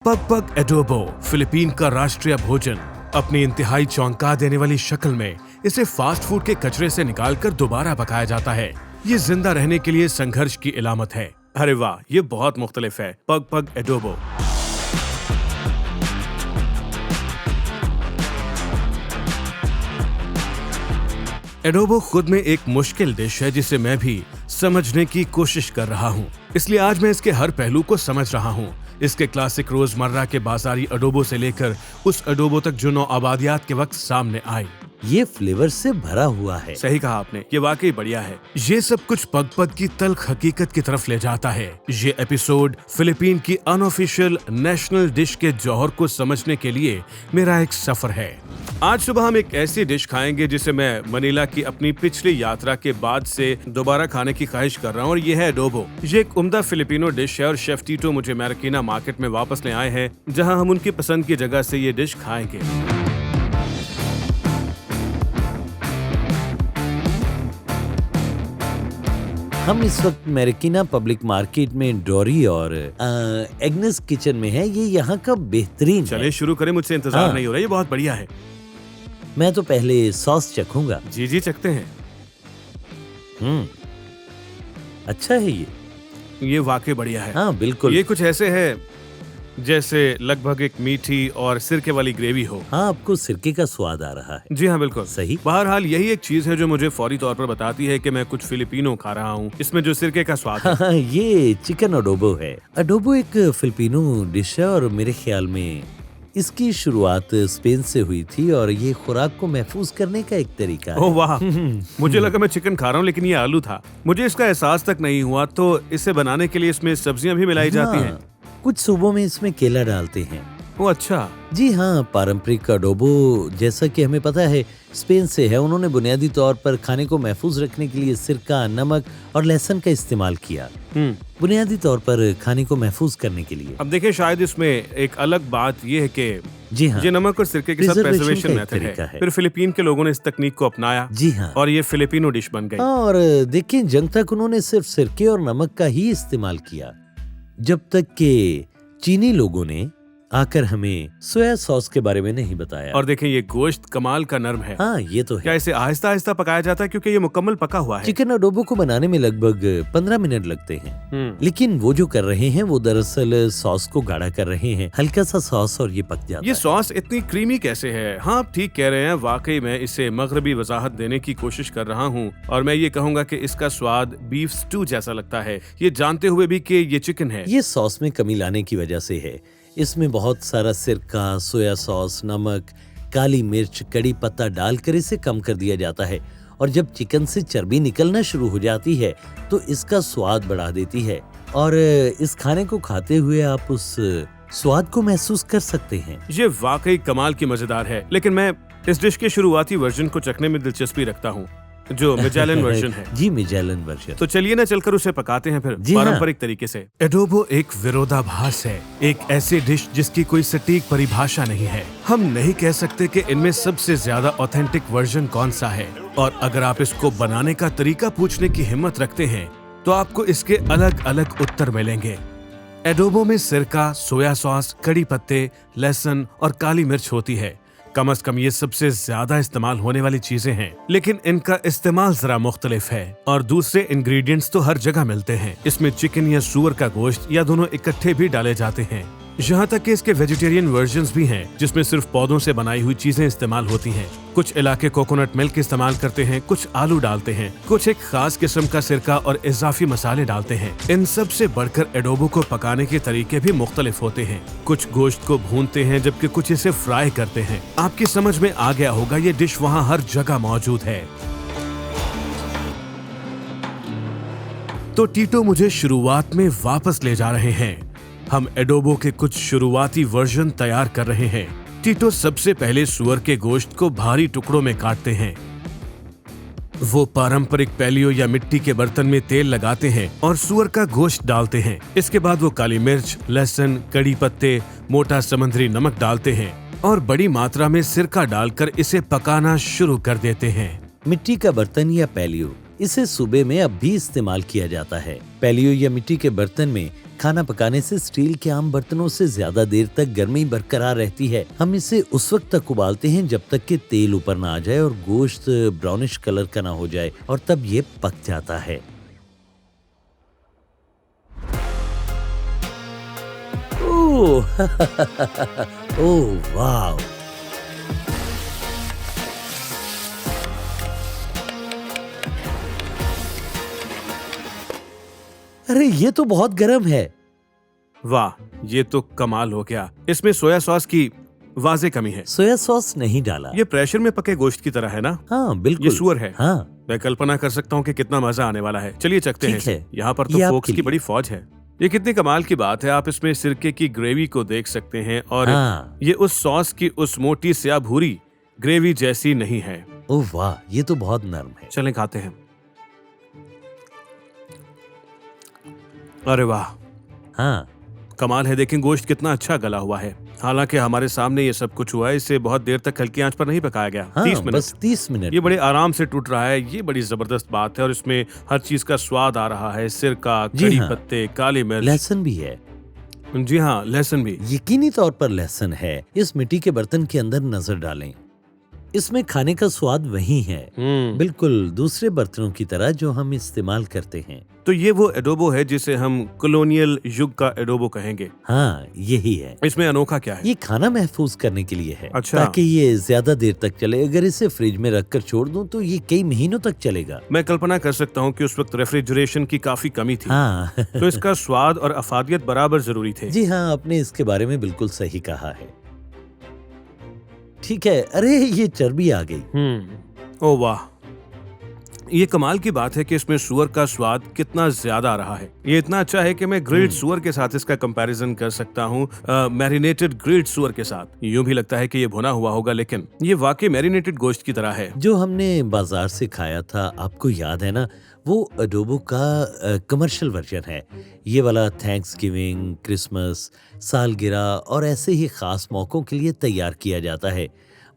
पग पग एडोबो फिलीपीन का राष्ट्रीय भोजन। अपनी इंतहाई चौंका देने वाली शक्ल में इसे फास्ट फूड के कचरे से निकालकर दोबारा पकाया जाता है। ये जिंदा रहने के लिए संघर्ष की इलामत है। अरे वाह, ये बहुत मुख्तलिफ है। पग पग एडोबो। एडोबो खुद में एक मुश्किल डिश है जिसे मैं भी समझने की कोशिश कर रहा हूँ। इसलिए आज मैं इसके हर पहलू को समझ रहा हूँ। इसके क्लासिक रोजमर्रा के बाजारी एडोबो से लेकर उस एडोबो तक जो नौआबादियात के वक्त सामने आई। ये फ्लेवर से भरा हुआ है। सही कहा आपने, ये वाकई बढ़िया है। ये सब कुछ पग पग की तल्ख हकीकत की तरफ ले जाता है। ये एपिसोड फिलीपीन की अनऑफिशियल नेशनल डिश के जौहर को समझने के लिए मेरा एक सफर है। आज सुबह हम एक ऐसी डिश खाएंगे जिसे मैं मनीला की अपनी पिछली यात्रा के बाद से दोबारा खाने की ख्वाहिश कर रहा हूँ, और ये है एडोबो। ये एक उम्दा फिलिपिनो डिश है और शेफ टीटो मुझे मैरिकीना मार्केट में वापस ले आए हैं, जहाँ हम उनकी पसंद की जगह से ये डिश खाएंगे। हम इस वक्त मैरिकीना पब्लिक मार्केट में डोरी और एग्नेस किचन में है। ये यहाँ का बेहतरीन है। चलिए शुरू करें, मुझसे इंतजार नहीं हो रहा। ये बहुत बढ़िया है। मैं तो पहले सॉस चखूंगा। जी जी, चखते हैं। अच्छा है ये वाकई बढ़िया है। हाँ बिल्कुल। ये कुछ ऐसे है जैसे लगभग एक मीठी और सिरके वाली ग्रेवी हो। हाँ, आपको सिरके का स्वाद आ रहा है। जी हाँ, बिल्कुल सही। बहरहाल यही एक चीज है जो मुझे फौरी तौर पर बताती है कि मैं कुछ फिलिपिनो खा रहा हूँ। इसमें जो सिरके का स्वाद है। हाँ, ये चिकन एडोबो है। एडोबो एक फिलिपिनो डिश है और मेरे ख्याल में इसकी शुरुआत स्पेन से हुई थी और ये खुराक को महफूज करने का एक तरीका है। ओह वाह, मुझे लगा मैं चिकन खा रहा हूँ, लेकिन ये आलू था। मुझे इसका एहसास तक नहीं हुआ। तो इसे बनाने के लिए इसमें सब्जियां भी मिलाई जाती हैं। कुछ सूबों में इसमें केला डालते हैं। ओह अच्छा। जी हाँ, पारंपरिक एडोबो जैसा कि हमें पता है स्पेन से है। उन्होंने बुनियादी तौर पर खाने को महफूज रखने के लिए सिरका, नमक और लहसुन का इस्तेमाल किया। बुनियादी तौर पर खाने को महफूज करने के लिए। अब देखिए, शायद इसमें एक अलग बात ये है कि जी हाँ, ये नमक और सिरके के साथ प्रिजर्वेशन मेथड है। फिर फिलिपीन के लोगों ने इस तकनीक को अपनाया। जी हाँ, और ये फिलिपिनो डिश बन गई। और देखिए, जंग तक उन्होंने सिर्फ सिरके और नमक का ही इस्तेमाल किया, जब तक कि चीनी लोगों ने आकर हमें सोया सॉस के बारे में नहीं बताया। और देखें, ये गोश्त कमाल का नरम है। हाँ, ये तो है। क्या इसे आहिस्ता आहिस्ता पकाया जाता है, क्योंकि ये मुकम्मल पका हुआ है? चिकन एडोबो को बनाने में लगभग 15 मिनट लगते हैं। लेकिन वो जो कर रहे हैं वो दरअसल सॉस को गाढ़ा कर रहे हैं। हल्का सा सॉस और ये पक जाता है। ये सॉस इतनी क्रीमी कैसे है? हाँ, आप ठीक कह रहे हैं। वाकई मैं इसे मगरबी वजाहत देने की कोशिश कर रहा हूँ, और मैं ये कहूँगा कि इसका स्वाद बीफ स्टू जैसा लगता है, ये जानते हुए भी कि ये चिकन है। ये सॉस में कमी लाने की वजह से है। इसमें बहुत सारा सिरका, सोया सॉस, नमक, काली मिर्च, कड़ी पत्ता डालकर इसे कम कर दिया जाता है, और जब चिकन से चर्बी निकलना शुरू हो जाती है तो इसका स्वाद बढ़ा देती है, और इस खाने को खाते हुए आप उस स्वाद को महसूस कर सकते हैं। ये वाकई कमाल की मजेदार है, लेकिन मैं इस डिश के शुरुआती वर्जन को चखने में दिलचस्पी रखता हूँ, जो मिजालन वर्जन है। जी, मिजालन वर्जन। तो चलिए ना चलकर उसे पकाते हैं फिर पारंपरिक तरीके से। एडोबो एक विरोधाभास है, एक ऐसी डिश जिसकी कोई सटीक परिभाषा नहीं है। हम नहीं कह सकते कि इनमें सबसे ज्यादा ऑथेंटिक वर्जन कौन सा है, और अगर आप इसको बनाने का तरीका पूछने की हिम्मत रखते हैं तो आपको इसके अलग अलग उत्तर मिलेंगे। एडोबो में सिरका, सोया सॉस, कड़ी पत्ते, लहसुन और काली मिर्च होती है। कम से कम ये सबसे ज्यादा इस्तेमाल होने वाली चीजें हैं, लेकिन इनका इस्तेमाल जरा मुख्तलिफ है, और दूसरे इंग्रेडिएंट्स तो हर जगह मिलते हैं। इसमें चिकन या सूअर का गोश्त या दोनों इकट्ठे भी डाले जाते हैं। यहाँ तक कि इसके वेजिटेरियन वर्जन्स भी हैं, जिसमें सिर्फ पौधों से बनाई हुई चीजें इस्तेमाल होती हैं। कुछ इलाके कोकोनट मिल्क इस्तेमाल करते हैं, कुछ आलू डालते हैं, कुछ एक खास किस्म का सिरका और इजाफी मसाले डालते हैं। इन सब से बढ़कर एडोबो को पकाने के तरीके भी मुख्तलिफ होते हैं। कुछ गोश्त को भूनते हैं, जबकि कुछ इसे फ्राई करते हैं। आपकी समझ में आ गया होगा, ये डिश वहाँ हर जगह मौजूद है। तो टीटो मुझे शुरुआत में वापस ले जा रहे हैं। हम एडोबो के कुछ शुरुआती वर्जन तैयार कर रहे हैं। टीटो सबसे पहले सुअर के गोश्त को भारी टुकड़ों में काटते हैं। वो पारंपरिक पैलियो या मिट्टी के बर्तन में तेल लगाते हैं और सुअर का गोश्त डालते हैं। इसके बाद वो काली मिर्च, लहसुन, कड़ी पत्ते, मोटा समुद्री नमक डालते हैं और बड़ी मात्रा में सिरका डालकर इसे पकाना शुरू कर देते हैं। मिट्टी का बर्तन या पैलियो इसे सूबे में अब भी इस्तेमाल किया जाता है। पैलियो या मिट्टी के बर्तन में खाना पकाने से स्टील के आम बर्तनों से ज्यादा देर तक गर्मी बरकरार रहती है। हम इसे उस वक्त तक उबालते हैं जब तक कि तेल ऊपर ना आ जाए और गोश्त ब्राउनिश कलर का ना हो जाए, और तब ये पक जाता है। ओह ओह वाह! अरे ये तो बहुत गर्म है। वाह, ये तो कमाल हो गया। इसमें सोया सॉस की वाज़ेह कमी है। सोया सॉस नहीं डाला। ये प्रेशर में पके गोश्त की तरह है ना? हाँ बिल्कुल। ये सुअर है। हाँ मैं कल्पना कर सकता हूँ कि कितना मजा आने वाला है। चलिए चखते हैं ठीक है। इसे। यहाँ पर तो ये फोक्स आपके की लिए। बड़ी फौज है। ये कितनी कमाल की बात है। आप इसमें सिरके की ग्रेवी को देख सकते हैं और हाँ। ये उस सॉस की उस मोटी स्याह भूरी ग्रेवी जैसी नहीं है। ओह वाह, ये तो बहुत नरम है। चलें खाते हैं। अरे वाह, हाँ कमाल है। देखें गोश्त कितना अच्छा गला हुआ है। हालांकि हमारे सामने ये सब कुछ हुआ है, इसे बहुत देर तक हल्की आंच पर नहीं पकाया गया। हाँ 30 मिनट। बस 30 मिनट। ये बड़े आराम से टूट रहा है। ये बड़ी जबरदस्त बात है और इसमें हर चीज का स्वाद आ रहा है। सिरका, जी कड़ी हाँ। पत्ते, काली मिर्च। लहसुन भी है। जी हाँ, लहसुन भी। यकीनी तौर पर लहसुन है। इस मिट्टी के बर्तन के अंदर नजर डालें, इसमें खाने का स्वाद वही है, बिल्कुल दूसरे बर्तनों की तरह जो हम इस्तेमाल करते हैं। तो ये वो एडोबो है जिसे हम कॉलोनियल युग का एडोबो कहेंगे। हाँ यही है। इसमें अनोखा क्या है? ये खाना महफूज करने के लिए है। अच्छा। ताकि ये ज्यादा देर तक चले। अगर इसे फ्रिज में रखकर छोड़ दूं तो ये कई महीनों तक चलेगा। मैं कल्पना कर सकता हूँ कि उस वक्त रेफ्रिजरेशन की काफी कमी थी। हाँ तो इसका स्वाद और अफादियत बराबर जरूरी थे। जी हाँ, आपने इसके बारे में बिल्कुल सही कहा है। ठीक है। अरे ये चर्बी आ गई। ओ वाह, ये कमाल की बात है कि इसमें सुअर का स्वाद कितना ज्यादा आ रहा है। ये इतना अच्छा है कि मैं ग्रिल्ड सुअर के साथ इसका कंपैरिजन कर सकता हूँ, मैरिनेटेड ग्रिल्ड सुअर के साथ। यूं भी लगता है कि ये भुना हुआ होगा, लेकिन ये वाकई मैरिनेटेड गोश्त की तरह है। जो हमने बाजार से खाया था, आपको याद है ना, वो एडोबो का कमर्शियल वर्जन है। ये वाला थैंक्सगिविंग, क्रिसमस, सालगिरह और ऐसे ही खास मौकों के लिए तैयार किया जाता है।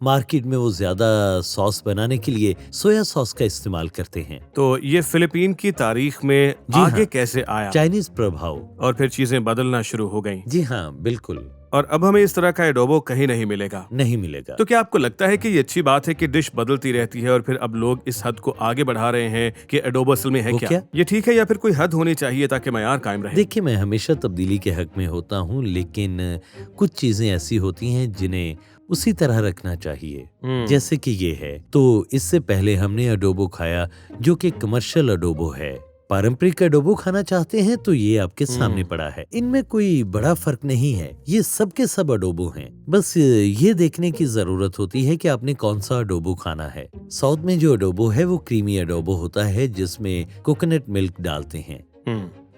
मार्केट में वो ज्यादा सॉस बनाने के लिए सोया सॉस का इस्तेमाल करते हैं। तो ये फिलीपीन की तारीख में आगे हाँ। कैसे आया चाइनीज प्रभाव। और फिर चीजें बदलना शुरू हो गईं। जी हाँ बिल्कुल। और अब हमें इस तरह का एडोबो कहीं नहीं मिलेगा। नहीं मिलेगा। तो क्या आपको लगता है कि ये अच्छी बात है कि डिश बदलती रहती है और फिर अब लोग इस हद को आगे बढ़ा रहे हैं कि एडोबो असल में है वो क्या? क्या? ये ठीक है या फिर कोई हद होनी चाहिए ताकि मयार कायम रहे? देखिए, मैं हमेशा तब्दीली के हक में होता हूँ, लेकिन कुछ चीजें ऐसी होती हैं जिन्हें उसी तरह रखना चाहिए। जैसे कि ये है। तो इससे पहले हमने एडोबो खाया जो कि कमर्शियल एडोबो है। पारंपरिक एडोबो खाना चाहते हैं तो ये आपके सामने पड़ा है। इनमें कोई बड़ा फर्क नहीं है। ये सब के सब एडोबो हैं। बस ये देखने की जरूरत होती है कि आपने कौन सा एडोबो खाना है। साउथ में जो एडोबो है वो क्रीमी एडोबो होता है जिसमें कोकोनट मिल्क डालते हैं।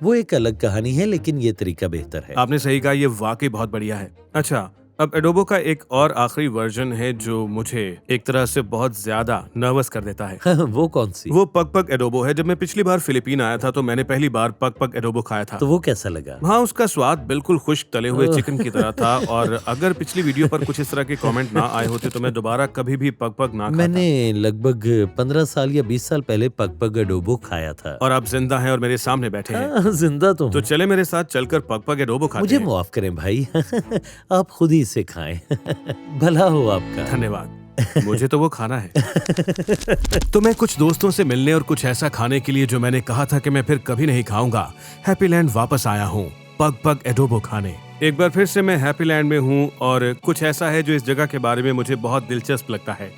वो एक अलग कहानी है, लेकिन ये तरीका बेहतर है। आपने सही कहा, ये वाकई बहुत बढ़िया है। अच्छा, अब एडोबो का एक और आखिरी वर्जन है जो मुझे एक तरह से बहुत ज्यादा नर्वस कर देता है। वो कौन सी? वो पग पग एडोबो है। जब मैं पिछली बार फिलीपीन आया था तो मैंने पहली बार पग पग एडोबो खाया था। तो वो कैसा लगा? हाँ, उसका स्वाद बिल्कुल खुश्क तले हुए चिकन की तरह था। और अगर पिछली वीडियो पर कुछ इस तरह के कमेंट ना आए होते तो मैं दोबारा कभी भी पग पग ना खाता। मैंने लगभग 15 साल या 20 साल पहले पग पग एडोबो खाया था। और आप जिंदा हैं और मेरे सामने बैठे हैं। हाँ, जिंदा तो तो हूँ। चले मेरे साथ चलकर पग पग एडोबो खाते मुझे हैं। माफ करें भाई। आप खुद ही इसे खाएं। भला हो आपका। धन्यवाद। मुझे तो वो खाना है। तो मैं कुछ दोस्तों से मिलने और कुछ ऐसा खाने के लिए जो मैंने कहा था कि मैं फिर कभी नहीं खाऊंगा, हैप्पीलैंड वापस आया हूँ पग पग एडोबो खाने। एक बार फिर से मैं हैप्पीलैंड में हूँ और कुछ ऐसा है जो इस जगह के बारे में मुझे बहुत दिलचस्प लगता है।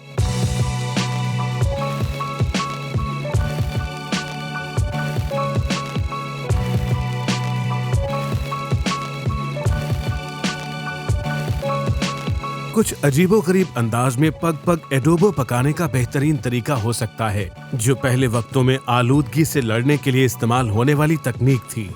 कुछ अजीबोगरीब अंदाज में पग पग एडोबो पकाने का बेहतरीन तरीका हो सकता है, जो पहले वक्तों में आलूदगी से लड़ने के लिए इस्तेमाल होने वाली तकनीक थी।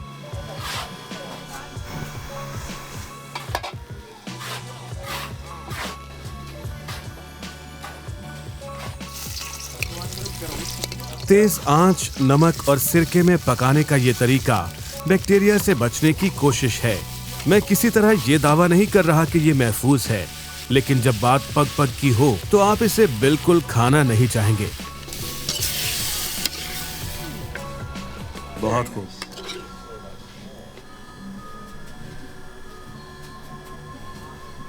तेज आंच, नमक और सिरके में पकाने का ये तरीका बैक्टीरिया से बचने की कोशिश है। मैं किसी तरह ये दावा नहीं कर रहा कि ये महफूज है, लेकिन जब बात पग पग की हो तो आप इसे बिल्कुल खाना नहीं चाहेंगे। बहुत खूब।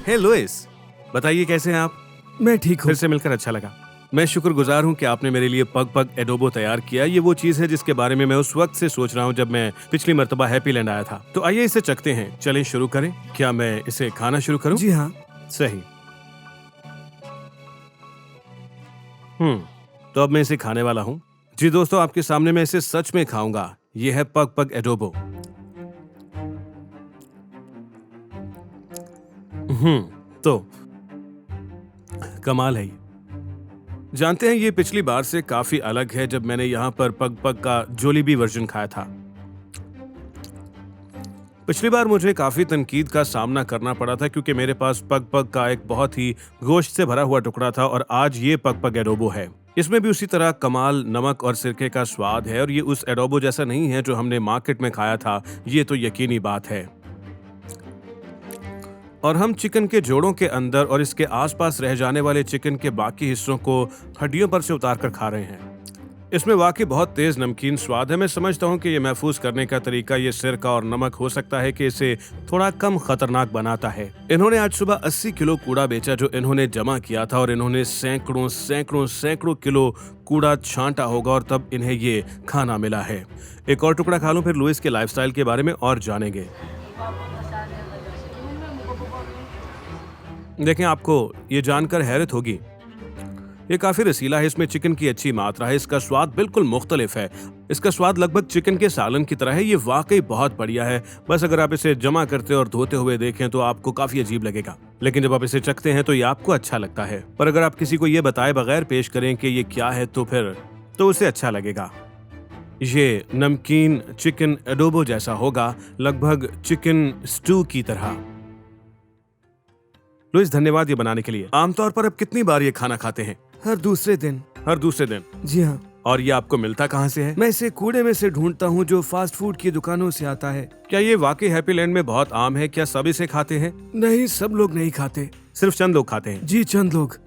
हे लुइस, बताइए कैसे हैं आप? मैं ठीक हूँ। फिर से मिलकर अच्छा लगा। मैं शुक्रगुजार हूँ कि आपने मेरे लिए पग पग एडोबो तैयार किया। ये वो चीज है जिसके बारे में मैं उस वक्त से सोच रहा हूँ जब मैं पिछली मर्तबा हैप्पीलैंड आया था। तो आइए इसे चखते हैं। चलें शुरू करें। क्या मैं इसे खाना शुरू करूँ? जी हाँ। सही। तो अब मैं इसे खाने वाला हूँ। जी दोस्तों, आपके सामने मैं इसे सच में खाऊंगा। ये है पग पग एडोबो। तो कमाल है ये। जानते हैं, ये पिछली बार से काफी अलग है जब मैंने यहाँ पर पग पग का जोलीबी वर्जन खाया था। पिछली बार मुझे काफी तनकीद का सामना करना पड़ा था क्योंकि मेरे पास पग पग का एक बहुत ही गोश्त से भरा हुआ टुकड़ा था और आज ये पग पग एडोबो है। इसमें भी उसी तरह कमाल नमक और सिरके का स्वाद है और ये उस एडोबो जैसा नहीं है जो हमने मार्केट में खाया था, ये तो यकीनी बात है। और हम चिकन के जोड़ों के अंदर और इसके आसपास रह जाने वाले चिकन के बाकी हिस्सों को हड्डियों पर से उतार कर खा रहे हैं। इसमें वाकई बहुत तेज नमकीन स्वाद है। मैं समझता हूँ कि ये महफूज करने का तरीका ये सिरका और नमक हो सकता है कि इसे थोड़ा कम खतरनाक बनाता है। इन्होंने आज सुबह 80 किलो कूड़ा बेचा जो इन्होंने जमा किया था और इन्होंने सैकड़ों किलो कूड़ा छांटा होगा और तब इन्हें ये खाना मिला है। एक और टुकड़ा खा लूं, फिर लुइस के लाइफस्टाइल के बारे में और जानेंगे। देखें, आपको ये जानकर हैरत होगी, ये काफी रसीला है। इसमें चिकन की अच्छी मात्रा है। इसका स्वाद बिल्कुल मुख्तलिफ है। इसका स्वाद लगभग चिकन के सालन की तरह है। ये वाकई बहुत बढ़िया है। बस अगर आप इसे जमा करते और धोते हुए देखें तो आपको काफी अजीब लगेगा, लेकिन जब आप इसे चखते हैं तो ये आपको अच्छा लगता है। पर अगर आप किसी को ये बताए बगैर पेश करें कि ये क्या है तो फिर तो उसे अच्छा लगेगा। ये नमकीन चिकन एडोबो जैसा होगा, लगभग चिकन स्टू की तरह। लुइस, धन्यवाद ये बनाने के लिए। आमतौर पर आप कितनी बार ये खाना खाते हैं? हर दूसरे दिन। हर दूसरे दिन? जी हाँ। और ये आपको मिलता कहाँ से है? मैं इसे कूड़े में से ढूंढता हूँ जो फास्ट फूड की दुकानों से आता है। क्या ये वाकई हैप्पीलैंड में बहुत आम है? क्या सब इसे खाते हैं? नहीं, सब लोग नहीं खाते। सिर्फ चंद लोग खाते हैं? जी, चंद लोग।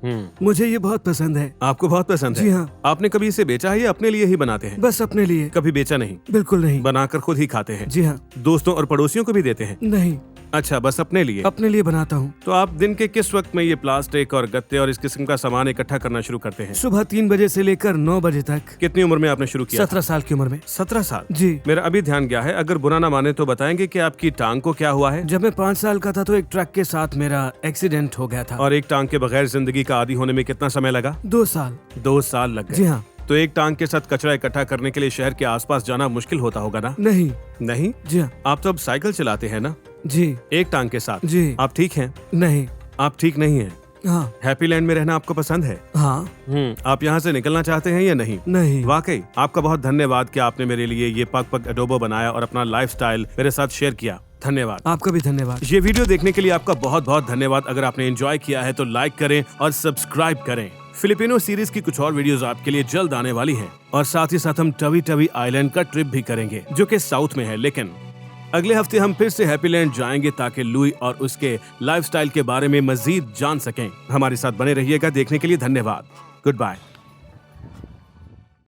मुझे ये बहुत पसंद है। आपको बहुत पसंद है? जी हाँ। आपने कभी इसे बेचा है या अपने लिए ही बनाते हैं? बस अपने लिए। कभी बेचा नहीं? बिल्कुल नहीं। बनाकर खुद ही खाते हैं? जी हाँ। दोस्तों और पड़ोसियों को भी देते हैं? नहीं। अच्छा, बस अपने लिए? अपने लिए बनाता हूँ। तो आप दिन के किस वक्त में ये प्लास्टिक और गत्ते और इस किस्म का सामान इकट्ठा करना शुरू करते हैं? सुबह 3 बजे से लेकर 9 बजे तक। कितनी उम्र में आपने शुरू किया? 17 साल की उम्र में। 17 साल? जी। मेरा अभी ध्यान गया है। अगर बुरा ना माने तो बताएंगे कि आपकी टांग को क्या हुआ है? जब मैं 5 साल का था तो एक ट्रक के साथ मेरा एक्सीडेंट हो गया था। और एक टांग के बगैर जिंदगी का आदी होने में कितना समय लगा? 2 साल। 2 साल लग गए? जी हाँ। तो एक टांग के साथ कचरा इकट्ठा करने के लिए शहर के आसपास जाना मुश्किल होता होगा ना? नहीं। नहीं? जी हाँ। आप तो अब साइकिल चलाते हैं ना? जी। एक टांग के साथ? जी। आप ठीक हैं? नहीं। आप ठीक नहीं हैं? हाँ। हैप्पीलैंड में रहना आपको पसंद है? हाँ। आप यहाँ से निकलना चाहते हैं या नहीं? नहीं। वाकई आपका बहुत धन्यवाद कि आपने मेरे लिए ये पग पग एडोबो बनाया और अपना लाइफस्टाइल मेरे साथ शेयर किया। धन्यवाद। आपका भी धन्यवाद। ये वीडियो देखने के लिए आपका बहुत बहुत धन्यवाद। अगर आपने एंजॉय किया है तो लाइक करें और सब्सक्राइब करें। फिलिपिनो सीरीज की कुछ और वीडियोस आपके लिए जल्द आने वाली हैं और साथ ही साथ हम टवी टवी आइलैंड का ट्रिप भी करेंगे जो कि साउथ में है, लेकिन अगले हफ्ते हम फिर से हैप्पीलैंड जाएंगे ताकि लुई और उसके लाइफस्टाइल के बारे में मजीद जान सकें। हमारे साथ बने रहिएगा। देखने के लिए धन्यवाद। Good bye.